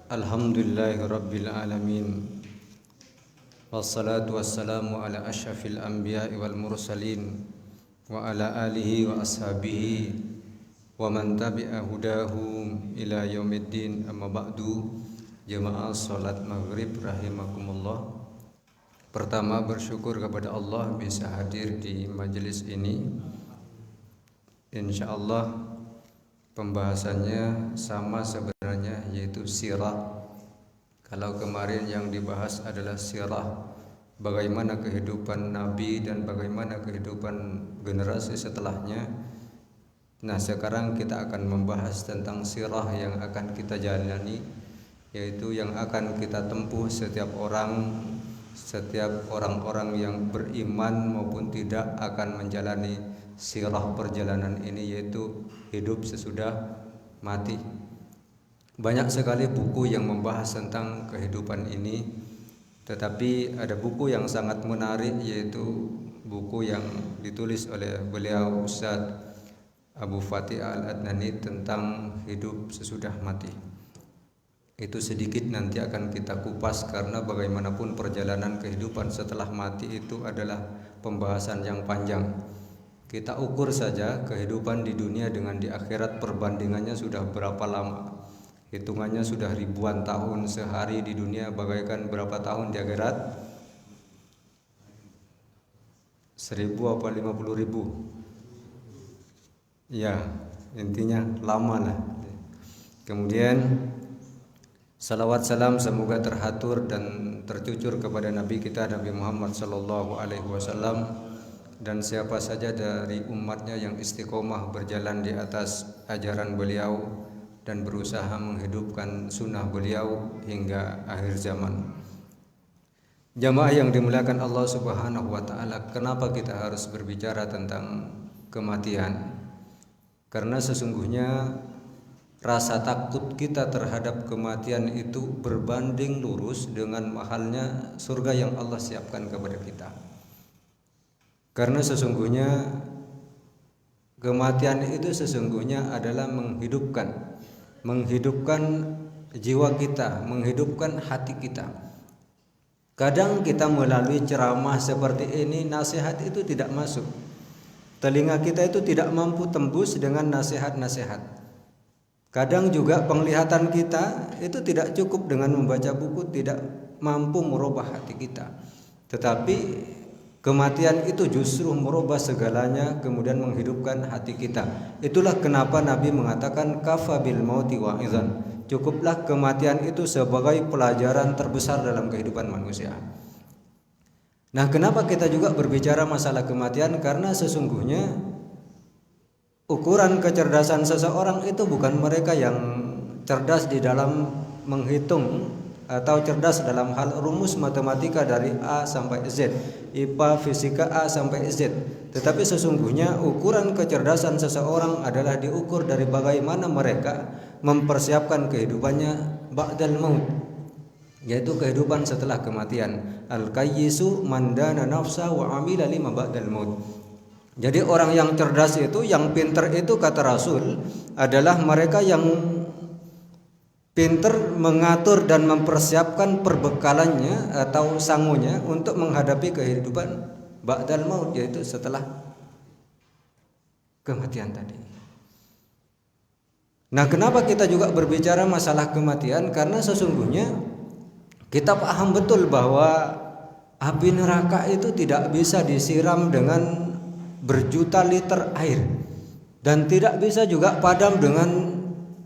Alhamdulillahi Rabbil Alamin. Wassalatu wassalamu ala asyrafil anbiya'i wal mursalin wa ala alihi wa ashabihi wa man tabi'a hudahum ila yaumiddin. Amma ba'du. Jemaah salat maghrib rahimakumullah. Pertama, bersyukur kepada Allah bisa hadir di majelis ini. Insyaallah pembahasannya sama sebenarnya, yaitu sirah. Kalau kemarin yang dibahas adalah sirah, bagaimana kehidupan Nabi dan bagaimana kehidupan generasi setelahnya. Nah, sekarang kita akan membahas tentang sirah yang akan kita jalani, yaitu yang akan kita tempuh setiap orang-orang yang beriman maupun tidak akan menjalani sirah perjalanan ini, yaitu hidup sesudah mati. Banyak sekali buku yang membahas tentang kehidupan ini, tetapi ada buku yang sangat menarik, yaitu buku yang ditulis oleh beliau Ustadz Abu Fatih Al-Adnani tentang hidup sesudah mati. Itu sedikit nanti akan kita kupas, karena bagaimanapun perjalanan kehidupan setelah mati itu adalah pembahasan yang panjang. Kita ukur saja kehidupan di dunia dengan di akhirat, perbandingannya sudah berapa lama. Hitungannya sudah ribuan tahun. Sehari di dunia bagaikan berapa tahun di akhirat? 1000 apa 50.000? Ya, intinya lama lah. Kemudian salawat salam semoga terhatur dan tercucur kepada Nabi kita Nabi Muhammad SAW, dan siapa saja dari umatnya yang istiqomah berjalan di atas ajaran beliau dan berusaha menghidupkan sunnah beliau hingga akhir zaman. Jamaah yang dimuliakan Allah Subhanahu wa ta'ala, kenapa kita harus berbicara tentang kematian? Karena sesungguhnya rasa takut kita terhadap kematian itu berbanding lurus dengan mahalnya surga yang Allah siapkan kepada kita. Karena sesungguhnya kematian itu sesungguhnya adalah menghidupkan jiwa kita, menghidupkan hati kita. Kadang kita melalui ceramah seperti ini, nasihat itu tidak masuk. Telinga kita itu tidak mampu tembus dengan nasihat-nasihat. Kadang juga penglihatan kita itu tidak cukup dengan membaca buku, tidak mampu merubah hati kita. Tetapi kematian itu justru merubah segalanya, kemudian menghidupkan hati kita. Itulah kenapa Nabi mengatakan kafa bil mauti wa'izan. Cukuplah kematian itu sebagai pelajaran terbesar dalam kehidupan manusia. Nah, kenapa kita juga berbicara masalah kematian? Karena sesungguhnya ukuran kecerdasan seseorang itu bukan mereka yang cerdas di dalam menghitung atau cerdas dalam hal rumus matematika dari A sampai Z, IPA, fisika A sampai Z. Tetapi sesungguhnya ukuran kecerdasan seseorang adalah diukur dari bagaimana mereka mempersiapkan kehidupannya ba'dal maut, yaitu kehidupan setelah kematian. Al-qayyisu man dana nafsa wa amila lima ba'dal maut. Jadi orang yang cerdas itu, yang pintar itu, kata Rasul, adalah mereka yang pintar mengatur dan mempersiapkan perbekalannya atau sangunya untuk menghadapi kehidupan ba'dal maut, yaitu setelah kematian tadi. Nah, kenapa kita juga berbicara masalah kematian? Karena sesungguhnya kita paham betul bahwa api neraka itu tidak bisa disiram dengan berjuta liter air, dan tidak bisa juga padam dengan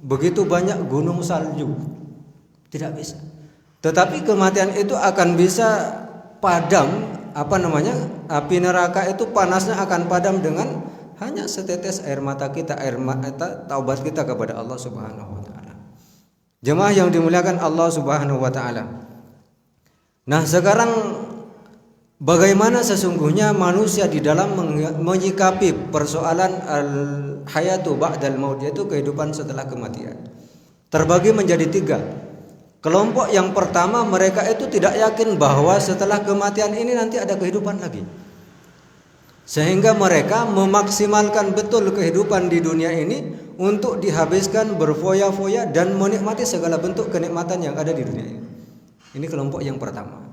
begitu banyak gunung salju. Tidak bisa. Tetapi kematian itu akan bisa padam, api neraka itu panasnya akan padam dengan hanya setetes air mata kita, air mata taubat kita kepada Allah Subhanahu wa taala. Jemaah yang dimuliakan Allah Subhanahu wa taala. Nah, sekarang bagaimana sesungguhnya manusia di dalam menyikapi persoalan al-hayatu ba'dal maut, yaitu kehidupan setelah kematian? Terbagi menjadi 3. Kelompok yang pertama, mereka itu tidak yakin bahwa setelah kematian ini nanti ada kehidupan lagi, sehingga mereka memaksimalkan betul kehidupan di dunia ini untuk dihabiskan berfoya-foya dan menikmati segala bentuk kenikmatan yang ada di dunia ini. Ini kelompok yang pertama.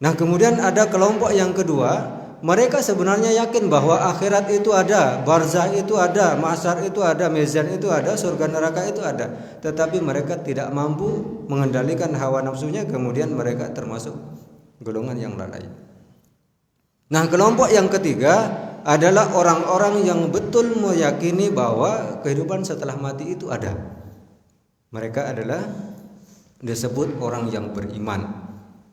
Nah, kemudian ada kelompok yang kedua, mereka sebenarnya yakin bahwa akhirat itu ada, barzah itu ada, mahsyar itu ada, mizan itu ada, surga neraka itu ada. Tetapi mereka tidak mampu mengendalikan hawa nafsunya, kemudian mereka termasuk golongan yang lalai. Nah, kelompok yang ketiga adalah orang-orang yang betul meyakini bahwa kehidupan setelah mati itu ada. Mereka adalah disebut orang yang beriman,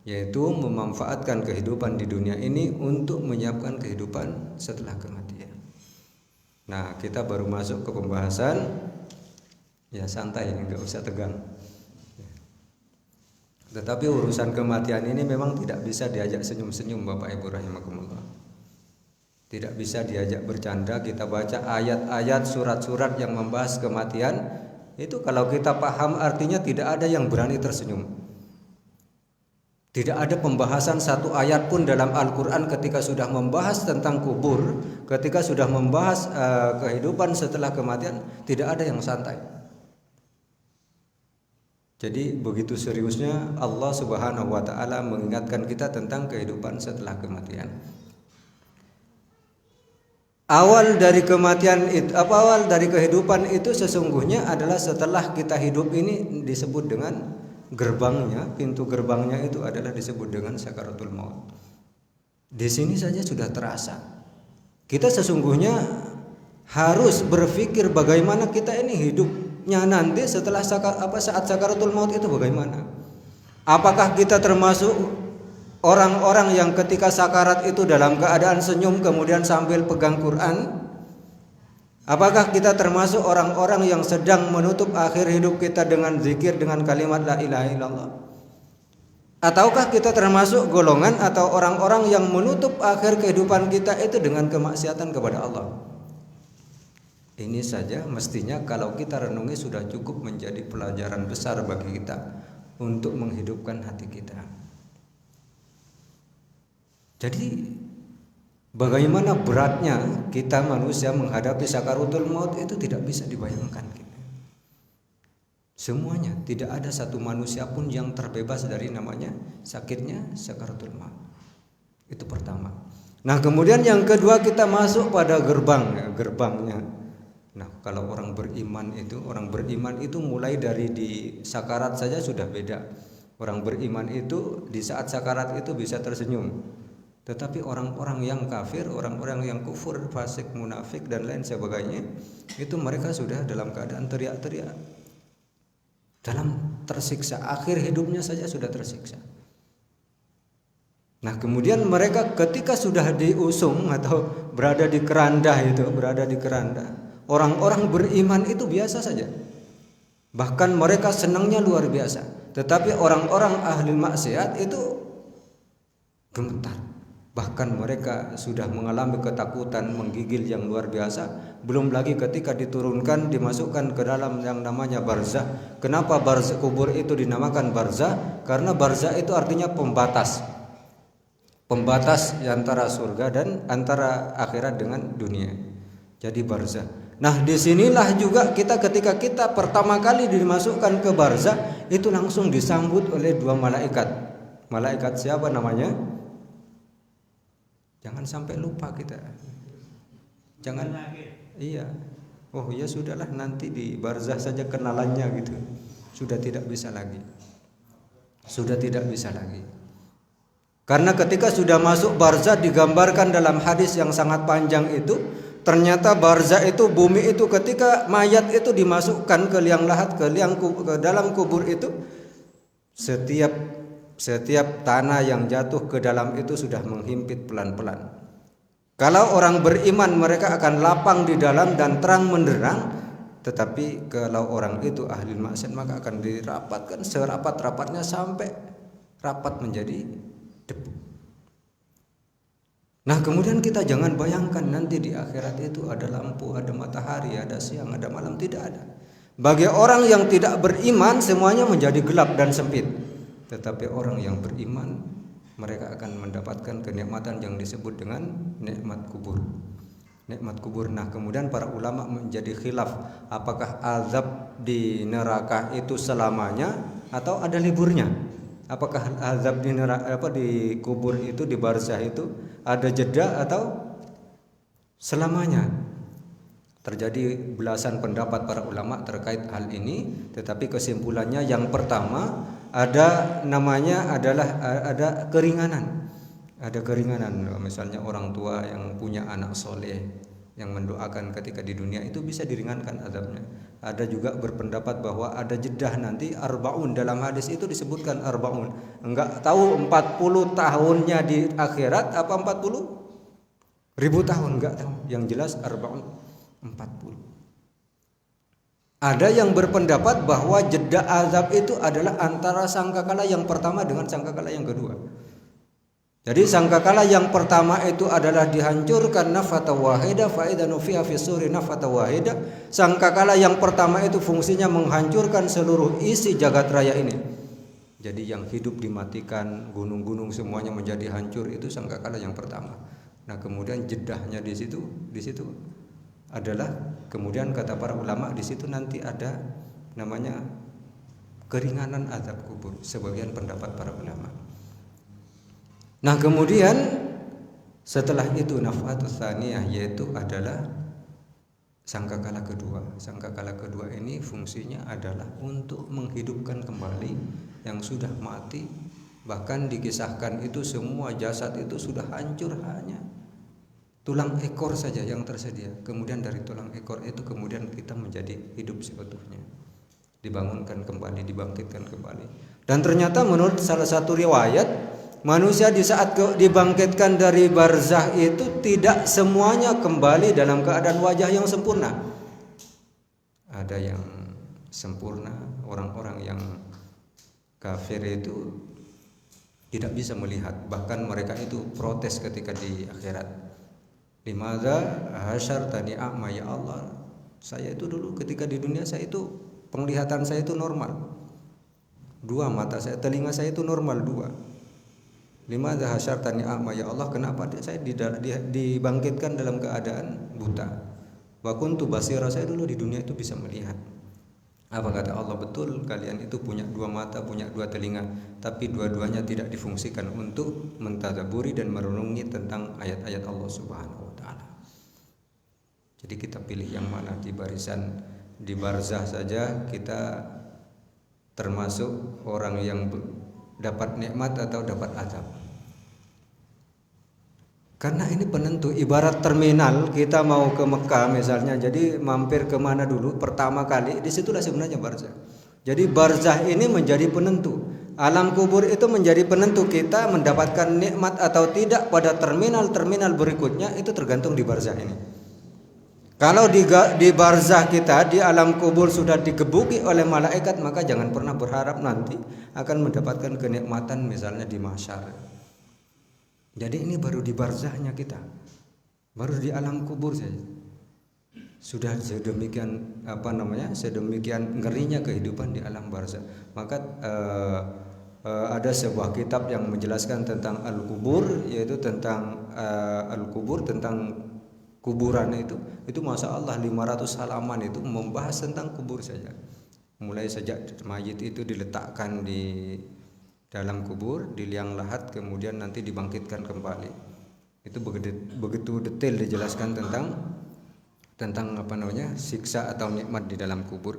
yaitu memanfaatkan kehidupan di dunia ini untuk menyiapkan kehidupan setelah kematian. Nah, kita baru masuk ke pembahasan, ya santai, nggak usah tegang. Tetapi urusan kematian ini memang tidak bisa diajak senyum-senyum, Bapak Ibu rahimakumullah. Tidak bisa diajak bercanda. Kita baca ayat-ayat, surat-surat yang membahas kematian, itu kalau kita paham artinya tidak ada yang berani tersenyum. Tidak ada pembahasan satu ayat pun dalam Al-Quran ketika sudah membahas tentang kubur, ketika sudah membahas kehidupan setelah kematian, tidak ada yang santai. Jadi begitu seriusnya Allah Subhanahu wa taala mengingatkan kita tentang kehidupan setelah kematian. Awal dari kematian itu, awal dari kehidupan itu sesungguhnya adalah setelah kita hidup ini disebut dengan gerbangnya, pintu gerbangnya itu adalah disebut dengan sakaratul maut. Di sini saja sudah terasa. Kita sesungguhnya harus berpikir bagaimana kita ini hidupnya nanti setelah saat sakaratul maut itu bagaimana. Apakah kita termasuk orang-orang yang ketika sakarat itu dalam keadaan senyum kemudian sambil pegang Quran? Apakah kita termasuk orang-orang yang sedang menutup akhir hidup kita dengan zikir, dengan kalimat la ilaha illallah? Ataukah kita termasuk golongan atau orang-orang yang menutup akhir kehidupan kita itu dengan kemaksiatan kepada Allah? Ini saja mestinya kalau kita renungi sudah cukup menjadi pelajaran besar bagi kita untuk menghidupkan hati kita. Jadi bagaimana beratnya kita manusia menghadapi sakaratul maut itu tidak bisa dibayangkan. Semuanya, tidak ada satu manusia pun yang terbebas dari namanya sakitnya sakaratul maut. Itu pertama. Nah, kemudian yang kedua kita masuk pada gerbangnya. Nah, kalau orang beriman itu mulai dari di sakarat saja sudah beda. Orang beriman itu di saat sakarat itu bisa tersenyum. Tetapi orang-orang yang kafir, orang-orang yang kufur, fasik, munafik dan lain sebagainya, itu mereka sudah dalam keadaan teriak-teriak, dalam tersiksa, akhir hidupnya saja sudah tersiksa. Nah, kemudian mereka ketika sudah diusung atau berada di keranda, orang-orang beriman itu biasa saja. Bahkan mereka senangnya luar biasa. Tetapi orang-orang ahli maksiat itu gemetar. Bahkan mereka sudah mengalami ketakutan menggigil yang luar biasa. Belum lagi ketika diturunkan, dimasukkan ke dalam yang namanya barzah. Kenapa barzah kubur itu dinamakan barzah? Karena barzah itu artinya pembatas. Pembatas antara surga dan antara akhirat dengan dunia. Jadi barzah. Nah, disinilah juga ketika kita pertama kali dimasukkan ke barzah, itu langsung disambut oleh dua malaikat. Malaikat siapa namanya? Jangan sampai lupa kita. Jangan. Iya. Oh ya sudahlah, nanti di barzah saja kenalannya gitu. Sudah tidak bisa lagi. Karena ketika sudah masuk barzah digambarkan dalam hadis yang sangat panjang itu, ternyata barzah itu, bumi itu ketika mayat itu dimasukkan ke liang lahat, ke dalam kubur itu, setiap tanah yang jatuh ke dalam itu sudah menghimpit pelan-pelan. Kalau orang beriman mereka akan lapang di dalam dan terang menderang. Tetapi kalau orang itu ahli maksiat maka akan dirapatkan serapat-rapatnya sampai rapat menjadi debu. Nah, kemudian kita jangan bayangkan nanti di akhirat itu ada lampu, ada matahari, ada siang, ada malam. Tidak ada. Bagi orang yang tidak beriman semuanya menjadi gelap dan sempit. Tetapi orang yang beriman mereka akan mendapatkan kenikmatan yang disebut dengan nikmat kubur. nikmat kubur. Nah, kemudian para ulama menjadi khilaf apakah azab di neraka itu selamanya atau ada liburnya. Apakah azab di neraka di kubur itu, di barzah itu ada jeda atau selamanya? Terjadi belasan pendapat para ulama terkait hal ini, tetapi kesimpulannya yang pertama ada namanya adalah ada keringanan. Ada keringanan, misalnya orang tua yang punya anak soleh yang mendoakan ketika di dunia itu bisa diringankan azabnya. Ada juga berpendapat bahwa ada jedah nanti arbaun, dalam hadis itu disebutkan arbaun. Enggak tahu 40 tahunnya di akhirat apa 40.000 tahun, enggak tahu. Yang jelas arbaun 40. Ada yang berpendapat bahwa jeda azab itu adalah antara sangkakala yang pertama dengan sangkakala yang kedua. Jadi sangkakala yang pertama itu adalah dihancurkan nafata wahida fa idza nufiha fi suri nafata wahida. Sangkakala yang pertama itu fungsinya menghancurkan seluruh isi jagat raya ini. Jadi yang hidup dimatikan, gunung-gunung semuanya menjadi hancur, itu sangkakala yang pertama. Nah, kemudian jedahnya di situ adalah kemudian kata para ulama di situ nanti ada namanya keringanan azab kubur, sebagian pendapat para ulama. Nah, kemudian setelah itu nafatus tsaniyah, yaitu adalah sangkakala kedua. Sangkakala kedua ini fungsinya adalah untuk menghidupkan kembali yang sudah mati. Bahkan dikisahkan itu semua jasad itu sudah hancur, hanya tulang ekor saja yang tersedia. Kemudian dari tulang ekor itu kemudian kita menjadi hidup seutuhnya, dibangunkan kembali, dibangkitkan kembali. Dan ternyata menurut salah satu riwayat, manusia di saat dibangkitkan dari barzah itu tidak semuanya kembali dalam keadaan wajah yang sempurna. Ada yang sempurna, orang-orang yang kafir itu tidak bisa melihat, bahkan mereka itu protes ketika di akhirat. Limadza hasyartani a'ma, ya Allah, saya itu dulu ketika di dunia saya itu penglihatan saya itu normal, 2 mata saya, telinga saya itu normal 2. Limadza hasyartani a'ma, ya Allah, kenapa saya dibangkitkan dalam keadaan buta? Wa kuntu basira, saya dulu di dunia itu bisa melihat. Apa kata Allah? Betul, kalian itu punya 2 mata, punya 2 telinga, tapi dua-duanya tidak difungsikan untuk mentadabburi dan merenungi tentang ayat-ayat Allah Subhanahu wa taala. Jadi kita pilih yang mana, di barisan di barzah saja kita termasuk orang yang dapat nikmat atau dapat azab. Karena ini penentu, ibarat terminal kita mau ke Mekah misalnya, jadi mampir kemana dulu pertama kali, disitulah sebenarnya barzah. Jadi barzah ini menjadi penentu, alam kubur itu menjadi penentu kita mendapatkan nikmat atau tidak pada terminal-terminal berikutnya, itu tergantung di barzah ini. Kalau di barzah kita di alam kubur sudah digebuki oleh malaikat, maka jangan pernah berharap nanti akan mendapatkan kenikmatan misalnya di mahsyar. Jadi ini baru di barzahnya kita, baru di alam kubur saja sudah sedemikian sedemikian ngerinya kehidupan di alam barzah. Maka ada sebuah kitab yang menjelaskan tentang al-kubur, yaitu tentang al-kubur, tentang kuburan itu masya Allah 500 halaman itu membahas tentang kubur saja, mulai sejak mayit itu diletakkan di dalam kubur, di liang lahat, kemudian nanti dibangkitkan kembali. Itu begitu detail dijelaskan tentang siksa atau nikmat di dalam kubur.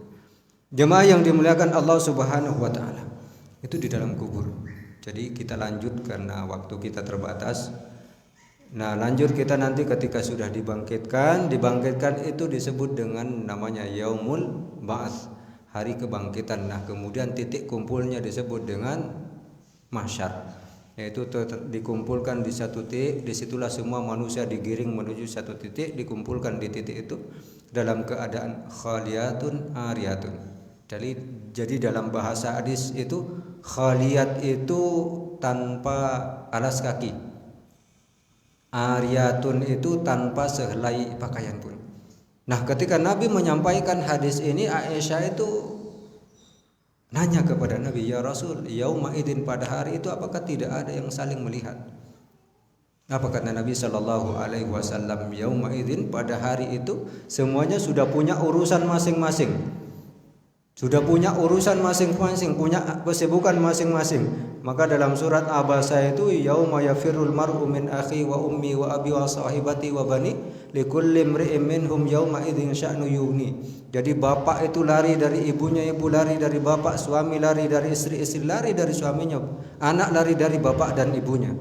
Jemaah yang dimuliakan Allah Subhanahu wa taala, itu di dalam kubur. Jadi kita lanjut karena waktu kita terbatas. Nah, lanjut kita nanti ketika sudah dibangkitkan itu disebut dengan namanya yaumul ba'ats, hari kebangkitan. Nah, kemudian titik kumpulnya disebut dengan mahsyar, yaitu dikumpulkan di satu titik. Disitulah semua manusia digiring menuju satu titik, dikumpulkan di titik itu dalam keadaan khaliyatun ariyatun. Jadi dalam bahasa hadis itu khaliyat itu tanpa alas kaki, ariyatun itu tanpa sehelai pakaian pun. Nah, ketika Nabi menyampaikan hadis ini, Aisyah itu nanya kepada Nabi, ya Rasul, yauma idin, pada hari itu apakah tidak ada yang saling melihat? Apa kata Nabi Shallallahu Alaihi Wasallam? Yauma idzin, pada hari itu semuanya sudah punya urusan masing-masing, sudah punya urusan masing-masing, punya kesibukan masing-masing. Maka dalam surat Abasa itu yauma yafirrul mar'u min akhi wa ummi wa abi wa sahibati wa bani likulli imri'in minhum yauma idzin sya'nu yughni. Jadi bapak itu lari dari ibunya, ibu lari dari bapak, suami lari dari istri, istri lari dari suaminya, anak lari dari bapak dan ibunya.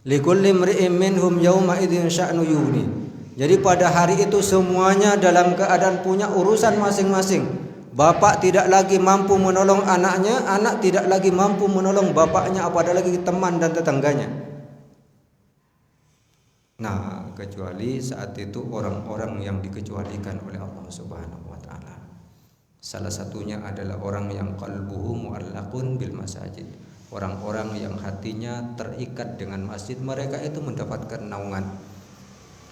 Likulli imri'in minhum yauma idzin sya'nu yughni. Jadi pada hari itu semuanya dalam keadaan punya urusan masing-masing. Bapak tidak lagi mampu menolong anaknya, anak tidak lagi mampu menolong bapaknya, apalagi teman dan tetangganya. Nah, kecuali saat itu orang-orang yang dikecualikan oleh Allah Subhanahu wa taala. Salah satunya adalah orang yang qalbuhu mu'allaqun bil masajid. Orang-orang yang hatinya terikat dengan masjid, mereka itu mendapatkan naungan.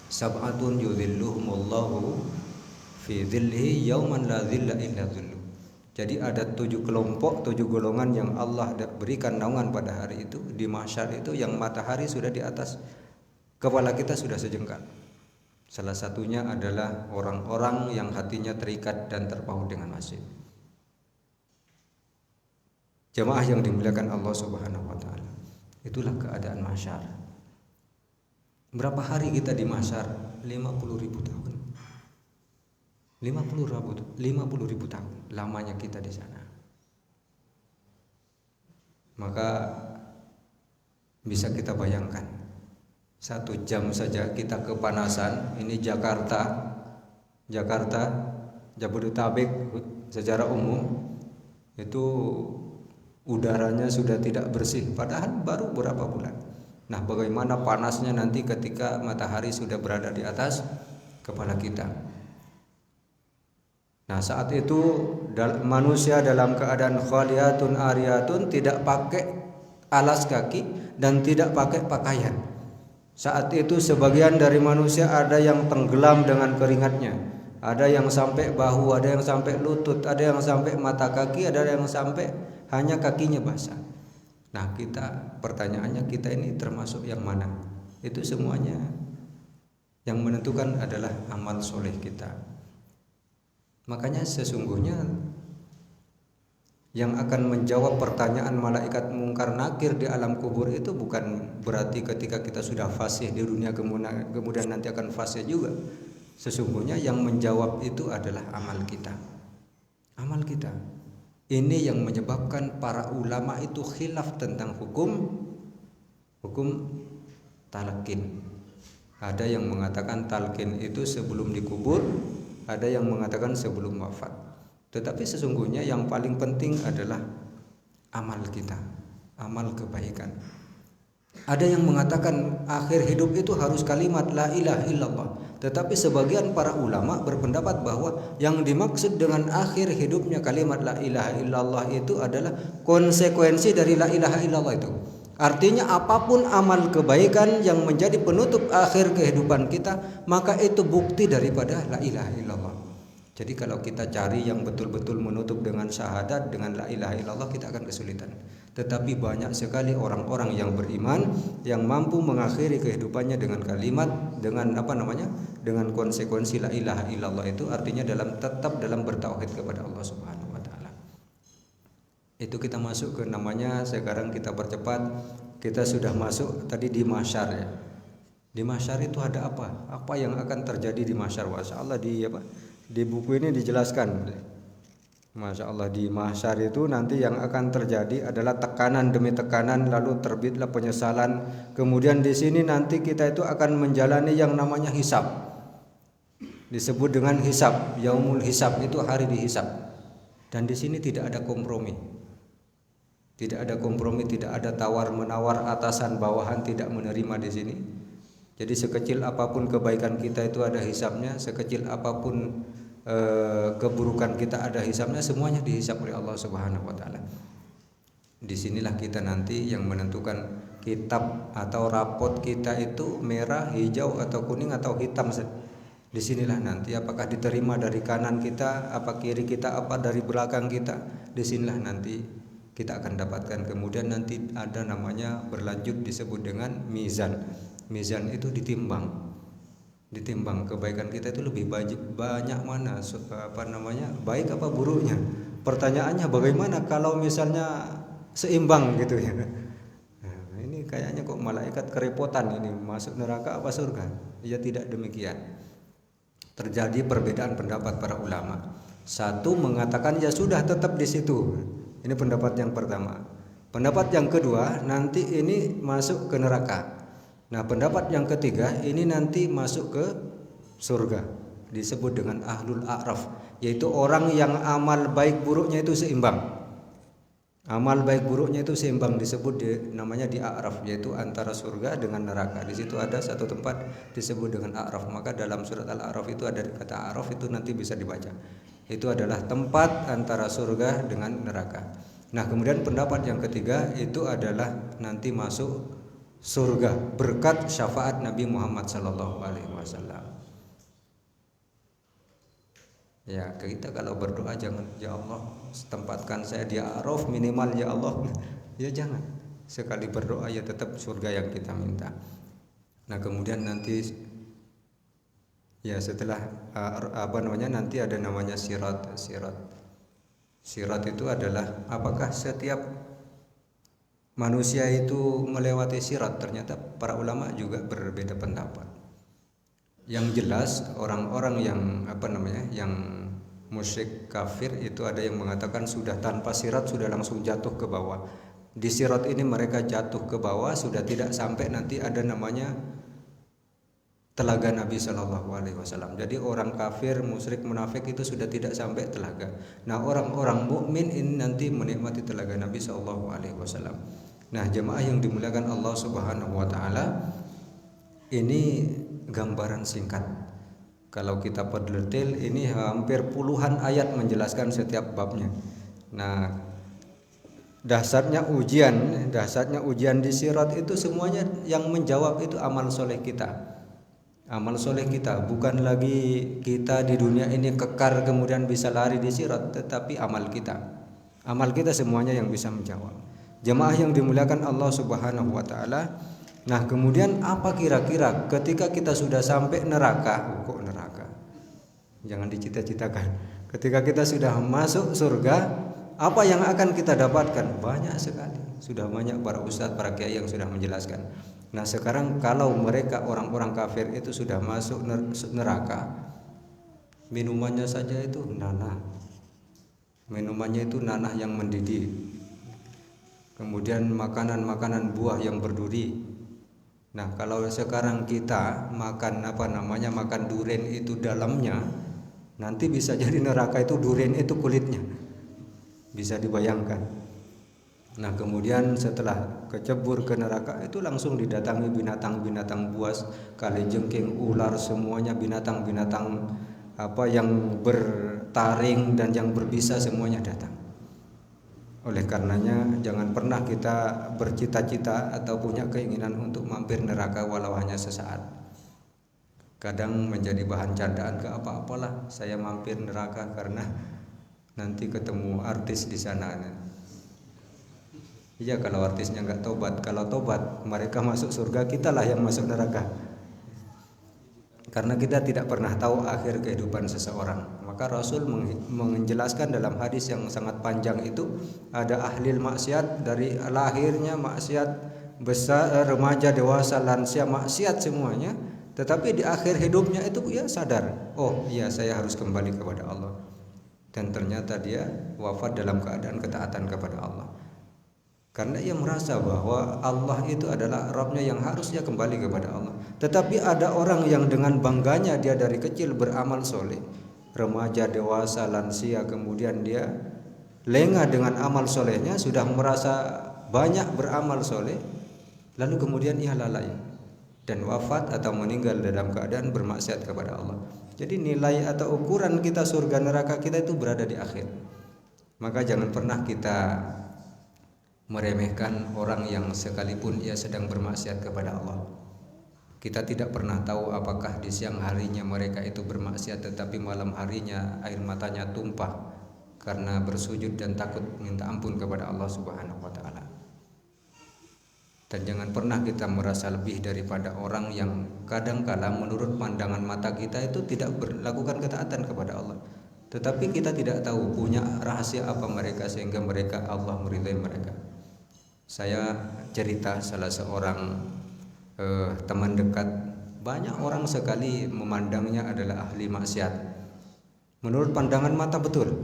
Sab'atun yudhilluhumullahu fi dhillihi yauman la dhilla illa dhilluh. Jadi ada 7 kelompok, 7 golongan yang Allah berikan naungan pada hari itu. Di mahsyar itu yang matahari sudah di atas kepala kita, sudah sejengkal. Salah satunya adalah orang-orang yang hatinya terikat dan terpaut dengan masjid. Jamaah yang dimuliakan Allah Subhanahu wa taala. Itulah keadaan mahsyar. Berapa hari kita di mahsyar? 50.000 tahun. 50.000 tahun lamanya kita di sana. Maka bisa kita bayangkan, 1 jam saja kita kepanasan. Ini Jakarta, Jabodetabek secara umum itu udaranya sudah tidak bersih, padahal baru beberapa bulan. Nah, bagaimana panasnya nanti ketika matahari sudah berada di atas kepala kita. Nah, saat itu manusia dalam keadaan khaliyatun ariyatun, tidak pakai alas kaki dan tidak pakai pakaian. Saat itu sebagian dari manusia ada yang tenggelam dengan keringatnya, ada yang sampai bahu, ada yang sampai lutut, ada yang sampai mata kaki, ada yang sampai hanya kakinya basah. Nah, pertanyaannya kita ini termasuk yang mana? Itu semuanya yang menentukan adalah amal soleh kita. Makanya sesungguhnya yang akan menjawab pertanyaan malaikat mungkar nakir di alam kubur itu bukan berarti ketika kita sudah fasih di dunia kemudian nanti akan fasih juga. Sesungguhnya yang menjawab itu adalah amal kita. Amal kita. Ini yang menyebabkan para ulama itu khilaf tentang hukum talqin. Ada yang mengatakan talqin itu sebelum dikubur, ada yang mengatakan sebelum wafat. Tetapi sesungguhnya yang paling penting adalah amal kita, amal kebaikan. Ada yang mengatakan akhir hidup itu harus kalimat la ilaha illallah. Tetapi sebagian para ulama berpendapat bahwa yang dimaksud dengan akhir hidupnya kalimat la ilaha illallah itu adalah konsekuensi dari la ilaha illallah itu. Artinya apapun amal kebaikan yang menjadi penutup akhir kehidupan kita, maka itu bukti daripada la ilaha illallah. Jadi kalau kita cari yang betul-betul menutup dengan syahadat, dengan la ilaha illallah, kita akan kesulitan. Tetapi banyak sekali orang-orang yang beriman yang mampu mengakhiri kehidupannya dengan kalimat, dengan konsekuensi la ilaha illallah itu, artinya tetap dalam bertauhid kepada Allah Subhanahu wa taala. Itu kita masuk ke namanya, sekarang kita percepat, kita sudah masuk tadi di mahsyar ya. Di mahsyar itu ada apa? Apa yang akan terjadi di mahsyar? Masyaallah di buku ini dijelaskan. Masya Allah, di mahsyar itu nanti yang akan terjadi adalah tekanan demi tekanan, lalu terbitlah penyesalan. Kemudian di sini nanti kita itu akan menjalani yang namanya hisab. Disebut dengan hisab, yaumul hisab, itu hari dihisab. Dan di sini tidak ada kompromi. Tidak ada kompromi, tidak ada tawar-menawar, atasan bawahan tidak menerima di sini. Jadi sekecil apapun kebaikan kita itu ada hisabnya, sekecil apapun keburukan kita ada hisabnya, semuanya dihisab oleh Allah Subhanahu wa taala. Disinilah kita nanti yang menentukan kitab atau rapot kita itu merah, hijau atau kuning atau hitam. Disinilah nanti apakah diterima dari kanan kita, apa kiri kita, apa dari belakang kita. Disinilah nanti kita akan dapatkan. Kemudian nanti ada namanya berlanjut disebut dengan mizan. Mizan itu ditimbang kebaikan kita itu lebih banyak mana baik apa buruknya. Pertanyaannya bagaimana kalau misalnya seimbang gitu ya. Nah, ini kayaknya kok malaikat kerepotan ini masuk neraka apa surga. Ya tidak demikian. Terjadi perbedaan pendapat para ulama. Satu mengatakan ya sudah tetap di situ. Ini pendapat yang pertama. Pendapat yang kedua nanti ini masuk ke neraka. Nah, pendapat yang ketiga ini nanti masuk ke surga. Disebut dengan ahlul a'raf, yaitu orang yang amal baik buruknya itu seimbang. Amal baik buruknya itu seimbang, disebut namanya di a'raf, yaitu antara surga dengan neraka. Di situ ada satu tempat disebut dengan a'raf. Maka dalam surat Al-A'raf itu ada kata a'raf, itu nanti bisa dibaca. Itu adalah tempat antara surga dengan neraka. Nah, kemudian pendapat yang ketiga itu adalah nanti masuk surga berkat syafaat Nabi Muhammad SAW. Ya, kita kalau berdoa jangan ya Allah tempatkan saya di A'raf minimal ya Allah. Ya jangan. Sekali berdoa ya tetap surga yang kita minta. Nah, kemudian nanti ya setelah nanti ada namanya sirat. Sirat itu adalah apakah setiap manusia itu melewati sirat? Ternyata para ulama juga berbeda pendapat. Yang jelas orang-orang yang yang musyrik kafir itu ada yang mengatakan sudah tanpa sirat sudah langsung jatuh ke bawah. Di sirat ini mereka jatuh ke bawah sudah tidak sampai nanti ada namanya telaga Nabi SAW. Jadi orang kafir, musyrik, munafik itu sudah tidak sampai telaga. Nah, orang-orang mukmin ini nanti menikmati telaga Nabi SAW. Nah, jemaah yang dimuliakan Allah Subhanahu wa taala, ini gambaran singkat. Kalau kita berdetail ini hampir puluhan ayat menjelaskan setiap babnya. Nah, dasarnya ujian di sirat itu semuanya yang menjawab itu amal soleh kita. Amal soleh kita, bukan lagi kita di dunia ini kekar kemudian bisa lari di sirat, tetapi amal kita. Amal kita semuanya yang bisa menjawab. Jemaah yang dimuliakan Allah Subhanahu wa taala. Nah, kemudian apa kira-kira ketika kita sudah sampai neraka? Kok neraka? Jangan dicita-citakan. Ketika kita sudah masuk surga, apa yang akan kita dapatkan? Banyak sekali. Sudah banyak para ustadz, para kiai yang sudah menjelaskan. Nah, sekarang kalau mereka orang-orang kafir itu sudah masuk neraka, minumannya saja itu nanah. Minumannya itu nanah yang mendidih. Kemudian makanan-makanan buah yang berduri. Nah, kalau sekarang kita makan makan durian itu dalamnya, nanti bisa jadi neraka itu durian itu kulitnya. Bisa dibayangkan. Nah, kemudian setelah kecebur ke neraka itu langsung didatangi binatang-binatang buas, kalajengking, ular, semuanya binatang-binatang yang bertaring dan yang berbisa semuanya datang. Oleh karenanya jangan pernah kita bercita-cita atau punya keinginan untuk mampir neraka walau hanya sesaat. Kadang menjadi bahan candaan ke apa-apalah saya mampir neraka karena nanti ketemu artis di sana. Iya, kalau artisnya nggak tobat, kalau tobat mereka masuk surga, kitalah yang masuk neraka. Karena kita tidak pernah tahu akhir kehidupan seseorang. Maka Rasul menjelaskan dalam hadis yang sangat panjang itu, ada ahli maksiat dari lahirnya maksiat, besar, remaja, dewasa, lansia, maksiat semuanya. Tetapi di akhir hidupnya itu dia sadar, oh iya saya harus kembali kepada Allah. Dan ternyata dia wafat dalam keadaan ketaatan kepada Allah. Karena ia merasa bahwa Allah itu adalah Rabbnya yang harusnya kembali kepada Allah. Tetapi ada orang yang dengan bangganya dia dari kecil beramal soleh, remaja, dewasa, lansia, kemudian dia lengah dengan amal solehnya, sudah merasa banyak beramal soleh, lalu kemudian ia lalai dan wafat atau meninggal dalam keadaan bermaksiat kepada Allah. Jadi nilai atau ukuran kita surga neraka kita itu berada di akhir. Maka jangan pernah kita meremehkan orang yang sekalipun ia sedang bermaksiat kepada Allah. Kita tidak pernah tahu apakah di siang harinya mereka itu bermaksiat tetapi malam harinya air matanya tumpah karena bersujud dan takut minta ampun kepada Allah Subhanahu wa taala. Dan jangan pernah kita merasa lebih daripada orang yang kadang-kala menurut pandangan mata kita itu tidak melakukan ketaatan kepada Allah. Tetapi kita tidak tahu punya rahasia apa mereka sehingga Allah meridai mereka. Saya cerita salah seorang teman dekat, banyak orang sekali memandangnya adalah ahli maksiat. Menurut pandangan mata betul.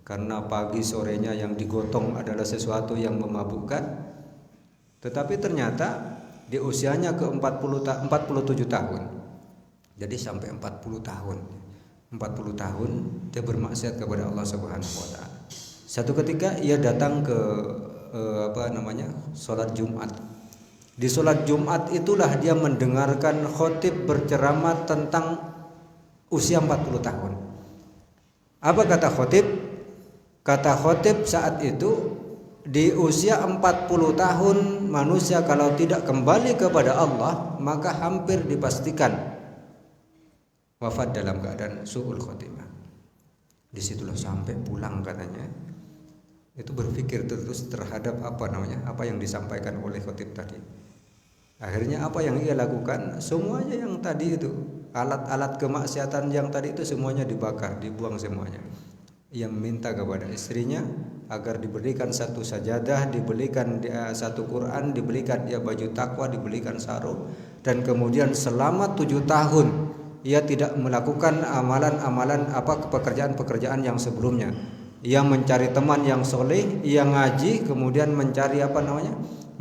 Karena pagi sorenya yang digotong adalah sesuatu yang memabukkan. Tetapi ternyata di usianya ke 47 tahun. Jadi sampai 40 tahun. 40 tahun dia bermaksiat kepada Allah Subhanahu wa taala. Satu ketika ia datang ke salat Jumat. Di salat Jumat itulah dia mendengarkan khotib berceramah tentang usia 40 tahun. Apa kata khotib? Kata khotib saat itu, di usia 40 tahun manusia kalau tidak kembali kepada Allah maka hampir dipastikan wafat dalam keadaan su'ul khotimah. Disitulah sampai pulang katanya itu berpikir terus terhadap apa yang disampaikan oleh khotib tadi. Akhirnya apa yang ia lakukan, semuanya yang tadi itu, alat-alat kemaksiatan yang tadi itu semuanya dibakar, dibuang semuanya. Ia meminta kepada istrinya agar diberikan satu sajadah, dibelikan dia satu Quran, dibelikan dia baju takwa, dibelikan sarung, dan kemudian selama 7 tahun ia tidak melakukan amalan-amalan pekerjaan-pekerjaan yang sebelumnya. Ia mencari teman yang soleh, ia ngaji, kemudian mencari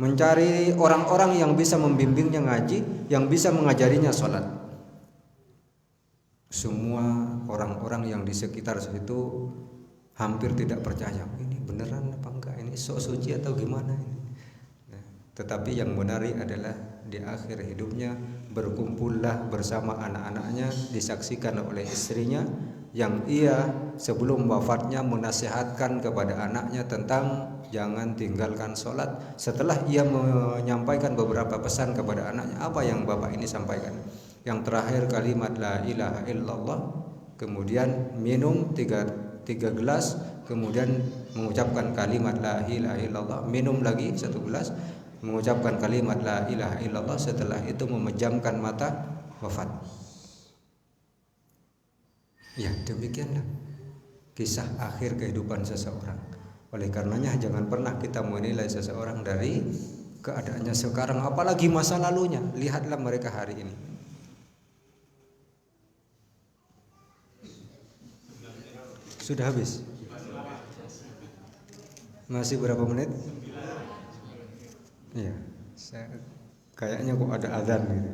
mencari orang-orang yang bisa membimbingnya ngaji, yang bisa mengajarinya sholat. Semua orang-orang yang di sekitar situ hampir tidak percaya, ini beneran apa enggak, ini sok suci atau gimana ini. Nah, tetapi yang menarik adalah di akhir hidupnya berkumpullah bersama anak-anaknya, disaksikan oleh istrinya yang ia sebelum wafatnya menasihatkan kepada anaknya tentang jangan tinggalkan sholat. Setelah ia menyampaikan beberapa pesan kepada anaknya, apa yang bapak ini sampaikan? Yang terakhir kalimat la ilaha illallah, kemudian minum tiga gelas, kemudian mengucapkan kalimat la ilaha illallah, minum lagi 1 gelas, mengucapkan kalimat la ilaha illallah, setelah itu memejamkan mata, wafat. Ya, demikianlah kisah akhir kehidupan seseorang. Oleh karenanya jangan pernah kita menilai seseorang dari keadaannya sekarang, apalagi masa lalunya. Lihatlah mereka hari ini. Sudah habis? Masih berapa menit? Iya, kayaknya kok ada azan gitu.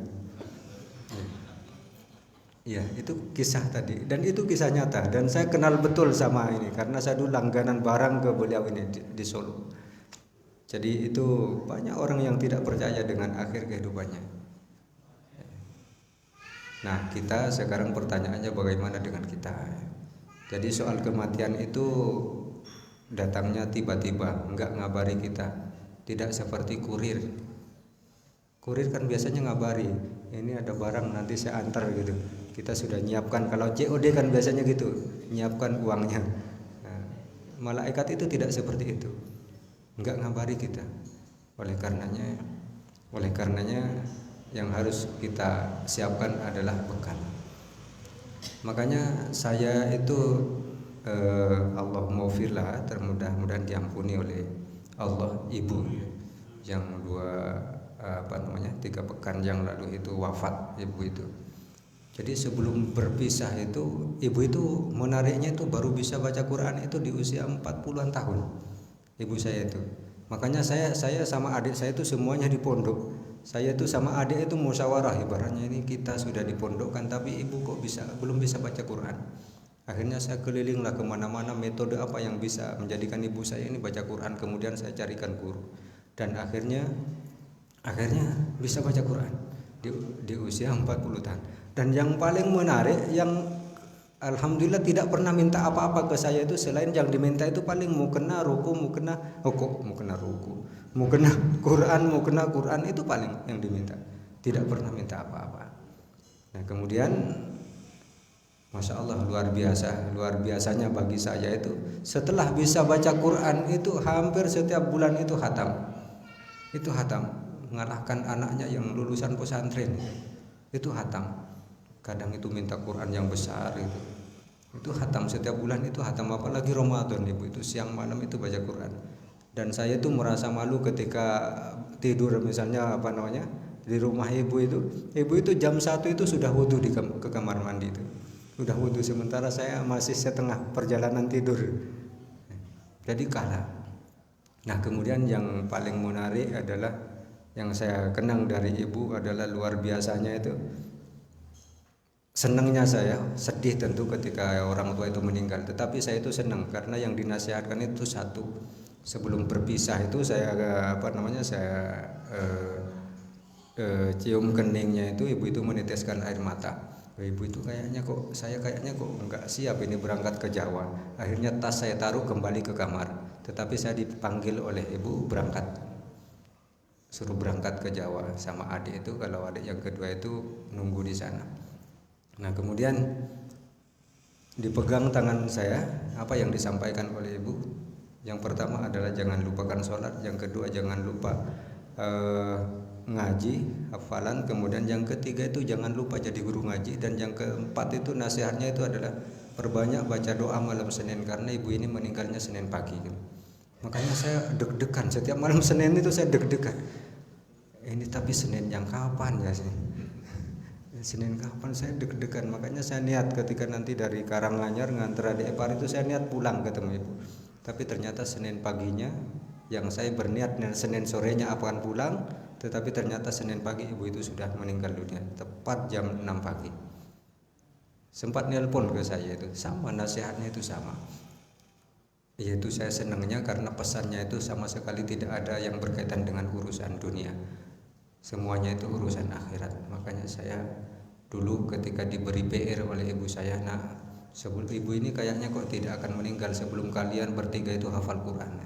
Ya, itu kisah tadi, dan itu kisah nyata, dan saya kenal betul sama ini karena saya dulu langganan barang ke beliau ini di Solo. Jadi itu banyak orang yang tidak percaya dengan akhir kehidupannya. Nah, kita sekarang pertanyaannya bagaimana dengan kita? Jadi soal kematian itu datangnya tiba-tiba, enggak ngabari kita, tidak seperti kurir. Kurir kan biasanya ngabari, ini ada barang nanti saya antar gitu. Kita sudah nyiapkan, kalau COD kan biasanya gitu, nyiapkan uangnya. Nah, malaikat itu tidak seperti itu, enggak ngabari kita. Oleh karenanya yang harus kita siapkan adalah bekal. Makanya saya itu Allahumma ufirlah, mudah-mudahan diampuni oleh Allah, ibu yang 3 pekan yang lalu itu wafat, ibu itu. Jadi sebelum berpisah itu, ibu itu menariknya itu baru bisa baca Quran itu di usia 40-an tahun. Ibu saya itu. Makanya saya sama adik saya itu semuanya di pondok. Saya itu sama adik itu musyawarah, ibaratnya ini kita sudah dipondokkan tapi ibu kok belum bisa baca Quran. Akhirnya saya kelilinglah kemana-mana metode apa yang bisa menjadikan ibu saya ini baca Quran. Kemudian saya carikan guru dan akhirnya bisa baca Quran di usia 40 tahun. Dan yang paling menarik, yang alhamdulillah tidak pernah minta apa-apa ke saya itu selain yang diminta itu paling mau kena ruku, mau kena Quran itu paling yang diminta. Tidak pernah minta apa-apa. Nah, kemudian Masya Allah, luar biasanya bagi saya itu setelah bisa baca Quran itu hampir setiap bulan itu hatam, mengalahkan anaknya yang lulusan pesantren itu hatam. Kadang itu minta Quran yang besar itu hatam setiap bulan, itu hatam, apalagi Ramadan ibu itu siang malam itu baca Quran. Dan saya itu merasa malu ketika tidur misalnya di rumah ibu itu jam 1 itu sudah wudhu ke kamar mandi itu sudah wudhu, sementara saya masih setengah perjalanan tidur, jadi kalah. Nah kemudian yang paling menarik adalah yang saya kenang dari ibu adalah luar biasanya itu senangnya saya, sedih tentu ketika orang tua itu meninggal, tetapi saya itu senang karena yang dinasihatkan itu satu, sebelum berpisah itu saya cium keningnya itu ibu itu meneteskan air mata. Ibu itu saya kayaknya kok enggak siap ini berangkat ke Jawa. Akhirnya tas saya taruh kembali ke kamar, tetapi saya dipanggil oleh ibu suruh berangkat ke Jawa sama adik itu, kalau adik yang kedua itu nunggu di sana. Nah kemudian dipegang tangan saya, apa yang disampaikan oleh ibu, yang pertama adalah jangan lupakan sholat, yang kedua jangan lupa ngaji, hafalan, kemudian yang ketiga itu jangan lupa jadi guru ngaji, dan yang keempat itu nasihatnya itu adalah perbanyak baca doa malam Senin karena ibu ini meninggalnya Senin pagi. Makanya saya deg-degan setiap malam Senin itu, saya deg-degan. Ini tapi Senin yang kapan ya sih? Senin kapan, saya deg-degan. Makanya saya niat ketika nanti dari Karanganyar nganter adik ipar itu saya niat pulang ketemu ibu. Tapi ternyata Senin paginya yang saya berniat Senin sorenya akan pulang, tetapi ternyata Senin pagi ibu itu sudah meninggal dunia tepat jam 6 pagi. Sempat nelpon ke saya itu, sama nasihatnya itu sama. Yaitu saya senangnya karena pesannya itu sama sekali tidak ada yang berkaitan dengan urusan dunia. Semuanya itu urusan akhirat. Makanya saya dulu ketika diberi PR oleh ibu saya, nah sebelum ibu ini kayaknya kok tidak akan meninggal sebelum kalian bertiga itu hafal Quran.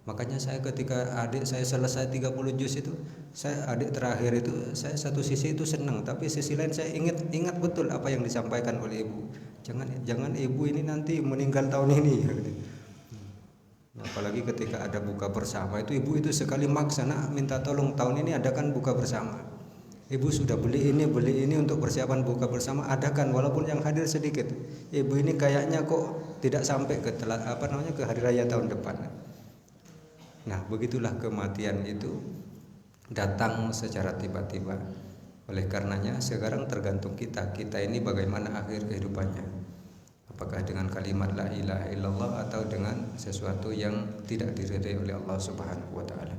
Makanya saya ketika adik saya selesai 30 juz itu, saya adik terakhir itu, saya satu sisi itu senang, tapi sisi lain saya ingat betul apa yang disampaikan oleh ibu. Jangan ibu ini nanti meninggal tahun ini. Apalagi ketika ada buka bersama itu ibu itu sekali maksa, nak minta tolong tahun ini adakan buka bersama. Ibu sudah beli ini untuk persiapan buka bersama, adakan walaupun yang hadir sedikit. Ibu ini kayaknya kok tidak sampai ke hari raya tahun depan. Nah begitulah kematian itu datang secara tiba-tiba. Oleh karenanya sekarang tergantung kita ini bagaimana akhir kehidupannya. Apakah dengan kalimat la ilaha illallah atau dengan sesuatu yang tidak diridai oleh Allah Subhanahu wa taala.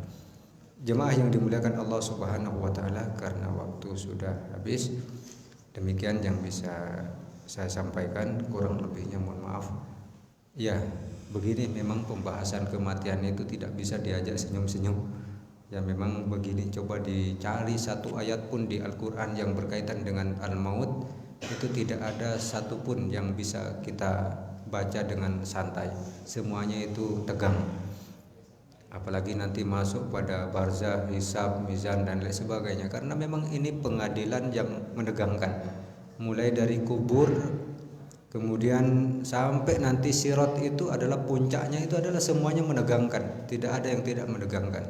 Jemaah yang dimuliakan Allah Subhanahu wa taala, karena waktu sudah habis, demikian yang bisa saya sampaikan, kurang lebihnya mohon maaf. Ya, begini memang pembahasan kematian itu tidak bisa diajak senyum-senyum. Ya memang begini, coba dicari satu ayat pun di Al-Qur'an yang berkaitan dengan al-maut, itu tidak ada satupun yang bisa kita baca dengan santai. Semuanya itu tegang. Apalagi nanti masuk pada barzah, hisab, mizan dan lain sebagainya, karena memang ini pengadilan yang menegangkan. Mulai dari kubur kemudian sampai nanti sirat itu adalah puncaknya, itu adalah semuanya menegangkan, tidak ada yang tidak menegangkan.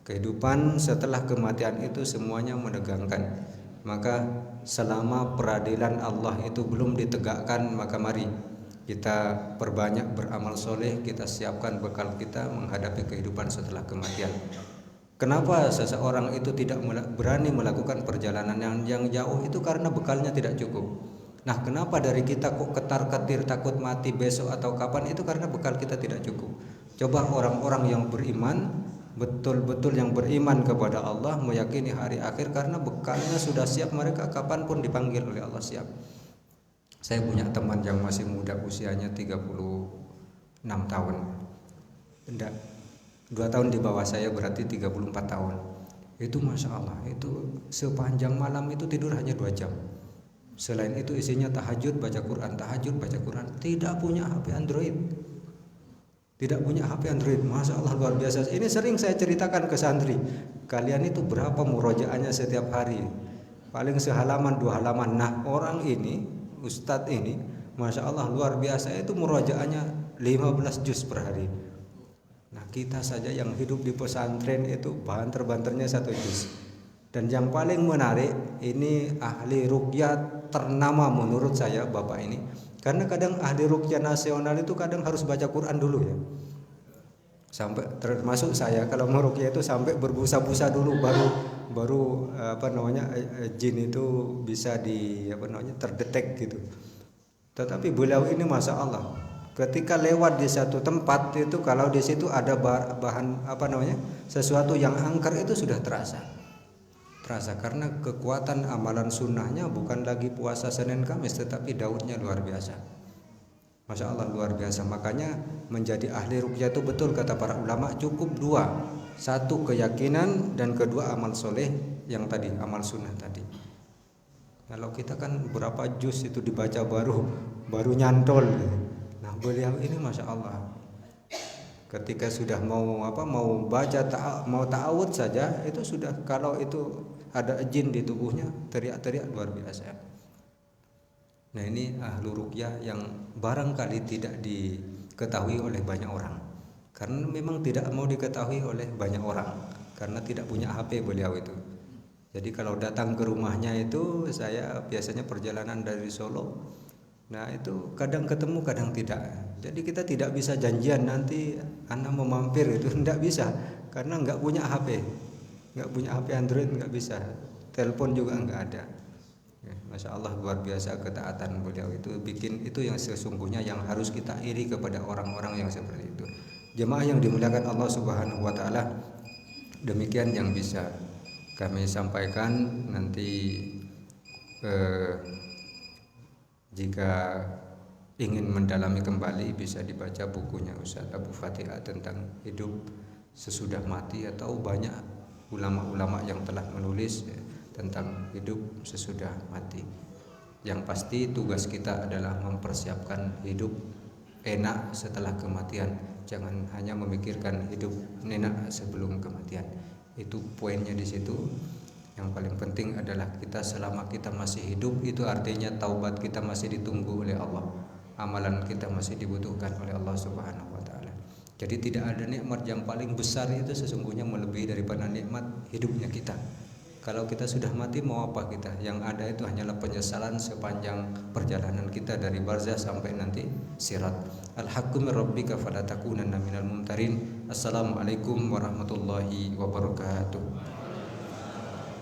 Kehidupan setelah kematian itu semuanya menegangkan. Maka selama peradilan Allah itu belum ditegakkan, maka mari kita perbanyak beramal soleh, kita siapkan bekal kita menghadapi kehidupan setelah kematian. Kenapa seseorang itu tidak berani melakukan perjalanan yang jauh, itu karena bekalnya tidak cukup. Nah kenapa dari kita kok ketar-ketir takut mati besok atau kapan, itu karena bekal kita tidak cukup. Coba orang-orang yang beriman, betul-betul yang beriman kepada Allah, meyakini hari akhir, karena bekalnya sudah siap, mereka kapanpun dipanggil oleh Allah siap. Saya punya teman yang masih muda, usianya 36 tahun. Tidak, 2 tahun di bawah saya, berarti 34 tahun. Itu Masya Allah, itu sepanjang malam itu tidur hanya 2 jam. Selain itu isinya tahajud, baca Quran, tahajud, baca Quran. Tidak punya HP Android. Tidak punya HP Android. Masya Allah luar biasa. Ini sering saya ceritakan ke santri. Kalian itu berapa murojaahnya setiap hari? Paling sehalaman 2 halaman. Nah orang ini, ustadz ini, Masya Allah luar biasa, itu murajaahnya 15 juz per hari. Nah kita saja yang hidup di pesantren itu banter-banternya 1 juz. Dan yang paling menarik, ini ahli ruqyah ternama menurut saya bapak ini. Karena kadang ahli ruqyah nasional itu kadang harus baca Quran dulu ya. Sampai termasuk saya kalau mau ruqyah itu sampai berbusa-busa dulu baru jin itu bisa terdetek gitu. Tetapi beliau ini masya Allah, ketika lewat di satu tempat itu kalau di situ ada bahan sesuatu yang angker itu sudah terasa karena kekuatan amalan sunnahnya bukan lagi puasa Senin Kamis tetapi daudnya luar biasa. Masya Allah luar biasa. Makanya menjadi ahli ruqyah itu betul kata para ulama cukup 2, 1 keyakinan dan kedua amal soleh yang tadi amal sunnah tadi. Kalau kita kan berapa juz itu dibaca baru nyantol. Nah beliau ini masya Allah ketika sudah mau baca mau ta'awud saja itu sudah, kalau itu ada jin di tubuhnya teriak-teriak luar biasa. Nah ini ahlu ruqyah yang barangkali tidak diketahui oleh banyak orang, karena memang tidak mau diketahui oleh banyak orang karena tidak punya HP beliau itu. Jadi kalau datang ke rumahnya itu saya biasanya perjalanan dari Solo. Nah itu kadang ketemu kadang tidak. Jadi kita tidak bisa janjian nanti Anda mau mampir itu, tidak bisa karena nggak punya HP. Nggak punya HP Android, nggak bisa, telepon juga nggak ada. Masya Allah luar biasa ketaatan beliau itu, bikin itu yang sesungguhnya yang harus kita iri kepada orang-orang yang seperti itu. Jemaah yang dimuliakan Allah Subhanahu wa taala, demikian yang bisa kami sampaikan. Nanti jika ingin mendalami kembali bisa dibaca bukunya Ustaz Abu Fatihah tentang hidup sesudah mati, atau banyak ulama-ulama yang telah menulis tentang hidup sesudah mati. Yang pasti tugas kita adalah mempersiapkan hidup enak setelah kematian. Jangan hanya memikirkan hidup enak sebelum kematian. Itu poinnya di situ. Yang paling penting adalah kita selama kita masih hidup, itu artinya taubat kita masih ditunggu oleh Allah. Amalan kita masih dibutuhkan oleh Allah Subhanahu wa taala. Jadi tidak ada nikmat yang paling besar itu sesungguhnya melebihi daripada nikmat hidupnya kita. Kalau kita sudah mati mau apa kita? Yang ada itu hanyalah penyesalan sepanjang perjalanan kita dari barzah sampai nanti sirat. Al-haqqu min rabbika fala takunanna minal mumtarin. Assalamualaikum warahmatullahi wabarakatuh.